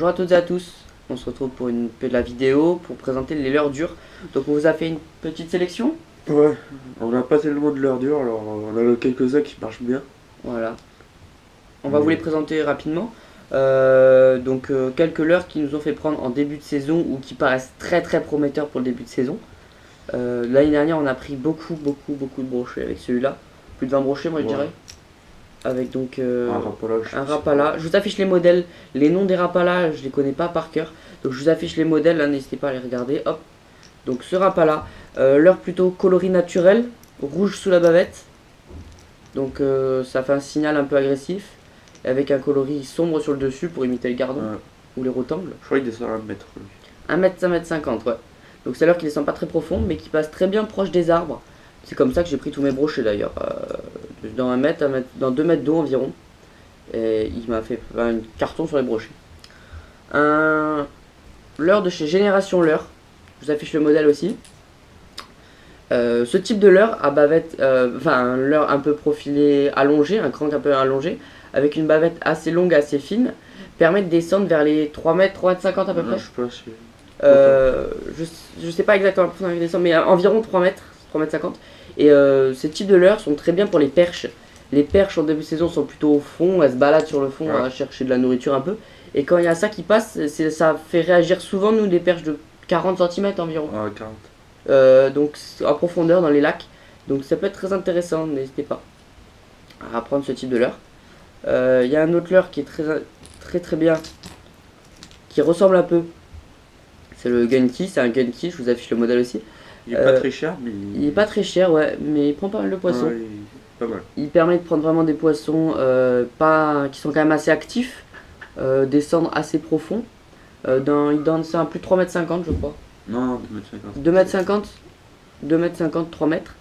à toutes et à tous, on se retrouve pour la vidéo pour présenter les leurres dures. Donc on vous a fait une petite sélection. Ouais, on n'a pas tellement de leurres dures, alors on a quelques-uns qui marchent bien. Voilà. On va vous les présenter rapidement. Quelques leurres qui nous ont fait prendre en début de saison ou qui paraissent très prometteurs pour le début de saison. L'année dernière on a pris beaucoup de brochets avec celui-là. Plus de 20 brochets moi je dirais. Avec donc un Rapala. Je vous affiche les modèles, les noms des Rapala, je les connais pas par cœur. Donc je vous affiche les modèles, là n'hésitez pas à les regarder. Hop. Donc ce Rapala, leurre plutôt coloris naturel, rouge sous la bavette. Donc ça fait un signal un peu agressif. Avec un coloris sombre sur le dessus pour imiter le gardon ou les rotangles. Je crois qu'il descend à 1 mètre. 1 m, 1 m 50, ouais. Donc c'est leurre qui descend pas très profond mais qui passe très bien proche des arbres. C'est comme ça que j'ai pris tous mes brochets d'ailleurs. Dans 2 mètres d'eau environ. Et il m'a fait un carton sur les brochets. Un leurre de chez Génération Leurre. Je vous affiche le modèle aussi. Ce type de leurre à bavette, un leurre un peu profilé allongé, un crank un peu allongé, avec une bavette assez longue, assez fine, permet de descendre vers les 3 mètres, 3 mètres 50 à peu près. Je sais pas si... Je sais pas exactement la profondeur qu'il descend, mais environ 3 mètres, 3 mètres 50. Et ces types de leurres sont très bien pour les perches. Les perches en début de saison sont plutôt au fond, elles se baladent sur le fond à chercher de la nourriture un peu. Et quand il y a ça qui passe, ça fait réagir souvent nous des perches de 40 cm environ. Ah, 40. Donc en profondeur dans les lacs. Donc ça peut être très intéressant, n'hésitez pas à apprendre ce type de leurre. Il y a un autre leurre qui est très bien, qui ressemble un peu. C'est le Gunky, c'est un Gunky, je vous affiche le modèle aussi. Il est pas très cher, mais... Il est pas très cher, ouais, mais il prend pas mal de poissons. Ouais, pas mal. Il permet de prendre vraiment des poissons qui sont quand même assez actifs, descendre assez profond. Il donne ça à plus de 3,50 m je crois. Non, 2,50 m. 2,50 m, 3 mètres.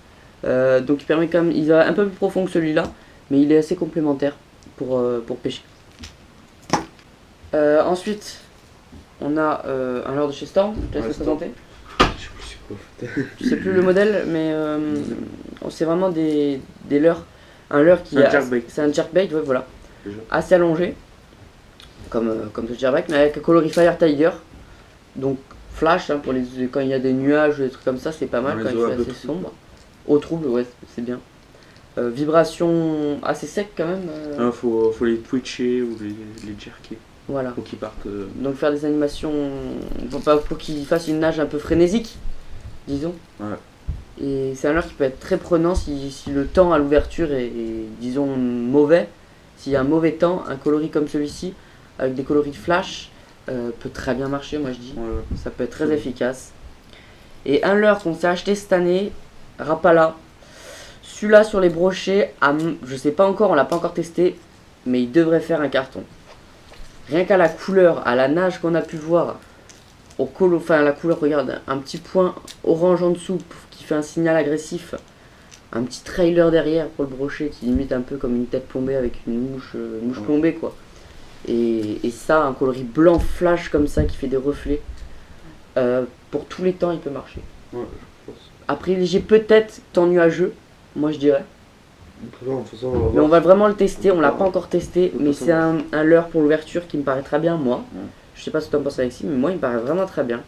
Donc il permet quand même, il est un peu plus profond que celui-là, mais il est assez complémentaire pour pêcher. Ensuite, on a un leurre de chez Storm, je te laisse le présenter. Je sais plus le modèle, mais c'est vraiment des leurres. Un leurre qui c'est un jerkbait, ouais, voilà. Assez allongé, comme ce jerkbait, mais avec un coloris Fire Tiger. Donc flash, hein, pour quand il y a des nuages ou des trucs comme ça, c'est pas mal quand il fait assez sombre. Au trouble, ouais, c'est bien. Vibration assez sec quand même. Faut les twitcher ou les jerker. Voilà. Pour qu'ils partent. Donc faire des animations pour qu'ils fassent une nage un peu frénésique, disons. Ouais. Et c'est un leurre qui peut être très prenant si le temps à l'ouverture est, disons, mauvais. S'il y a un mauvais temps, un coloris comme celui-ci, avec des coloris flash, peut très bien marcher, moi je dis. Ouais. Ça peut être très efficace. Et un leurre qu'on s'est acheté cette année, Rapala. Celui-là sur les brochets, je sais pas encore, on l'a pas encore testé, mais il devrait faire un carton. Rien qu'à la couleur, à la nage qu'on a pu voir, la couleur, regarde, un petit point orange en dessous qui fait un signal agressif, un petit trailer derrière pour le brochet qui imite un peu comme une tête plombée avec une mouche plombée quoi. Et ça, un coloris blanc flash comme ça qui fait des reflets, pour tous les temps il peut marcher. Ouais, je pense. Après léger peut-être temps nuageux, moi je dirais. Mais on va vraiment le tester, on l'a pas encore testé, mais c'est un leurre pour l'ouverture qui me paraît très bien moi. Je sais pas ce que tu en penses Alexis, mais moi il me paraît vraiment très bien.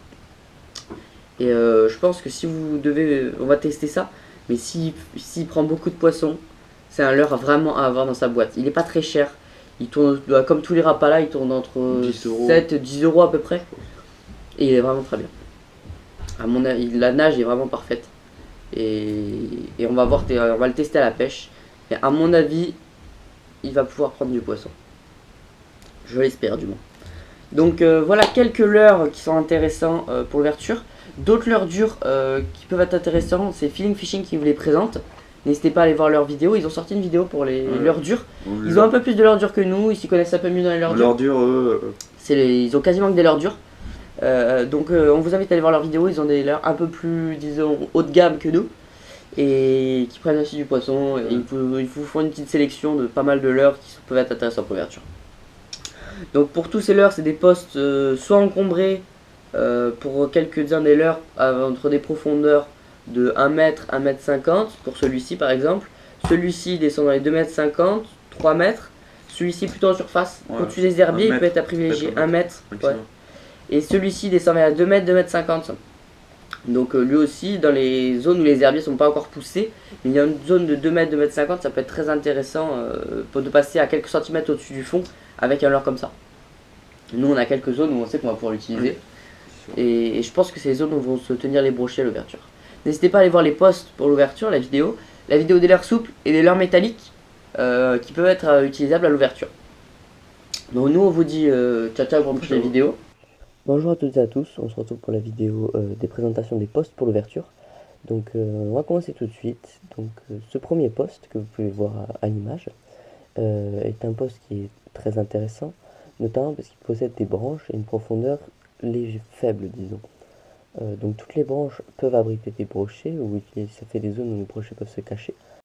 Et je pense que si vous devez, on va tester ça, mais s'il prend beaucoup de poissons, c'est un leurre vraiment à avoir dans sa boîte. Il est pas très cher, il tourne, comme tous les Rapala, il tourne entre 7 et 10 € à peu près. Et il est vraiment très bien. À mon avis, la nage est vraiment parfaite. Et on va le tester à la pêche. Et à mon avis, il va pouvoir prendre du poisson. Je l'espère du moins. Donc voilà quelques leurres qui sont intéressants pour l'ouverture. D'autres leurres durs qui peuvent être intéressants, c'est Feeling Fishing qui vous les présente. N'hésitez pas à aller voir leurs vidéos, ils ont sorti une vidéo pour les leurres durs. Ils ont un peu plus de leurres dures que nous, ils s'y connaissent un peu mieux dans les leurres durs. Ils ont quasiment que des leurres durs. On vous invite à aller voir leurs vidéos, ils ont des leurres un peu plus, disons, haut de gamme que nous. Et qui prennent aussi du poisson, et ils vous font une petite sélection de pas mal de leurres qui peuvent être intéressants pour l'ouverture. Donc pour tous ces leurres, c'est des postes soit encombrés pour quelques-uns des leurres entre des profondeurs de 1 m, 1 m 50 pour celui-ci par exemple. Celui-ci descend dans les 2 m 50, 3 mètres. Celui-ci plutôt en surface. Ouais, Au-dessus des herbiers, il 1 peut être à mètre, privilégier. peut-être 1 mètre. Ouais. maximum. Et celui-ci descend vers 2 mètres, 2 mètres 50. Donc lui aussi, dans les zones où les herbiers sont pas encore poussés, il y a une zone de 2 mètres, 2 mètres 50, ça peut être très intéressant pour de passer à quelques centimètres au-dessus du fond avec un leurre comme ça. Nous on a quelques zones où on sait qu'on va pouvoir l'utiliser. Et je pense que c'est les zones où vont se tenir les brochets à l'ouverture. N'hésitez pas à aller voir les posts pour l'ouverture, la vidéo des leurres souples et des leurres métalliques qui peuvent être utilisables à l'ouverture. Donc nous on vous dit ciao ciao pour une prochaine vidéo. Bonjour à toutes et à tous, on se retrouve pour la vidéo des présentations des postes pour l'ouverture. Donc on va commencer tout de suite. Donc ce premier poste que vous pouvez voir à l'image est un poste qui est très intéressant, notamment parce qu'il possède des branches et une profondeur faible, disons. Donc toutes les branches peuvent abriter des brochets, ou ça fait des zones où les brochets peuvent se cacher.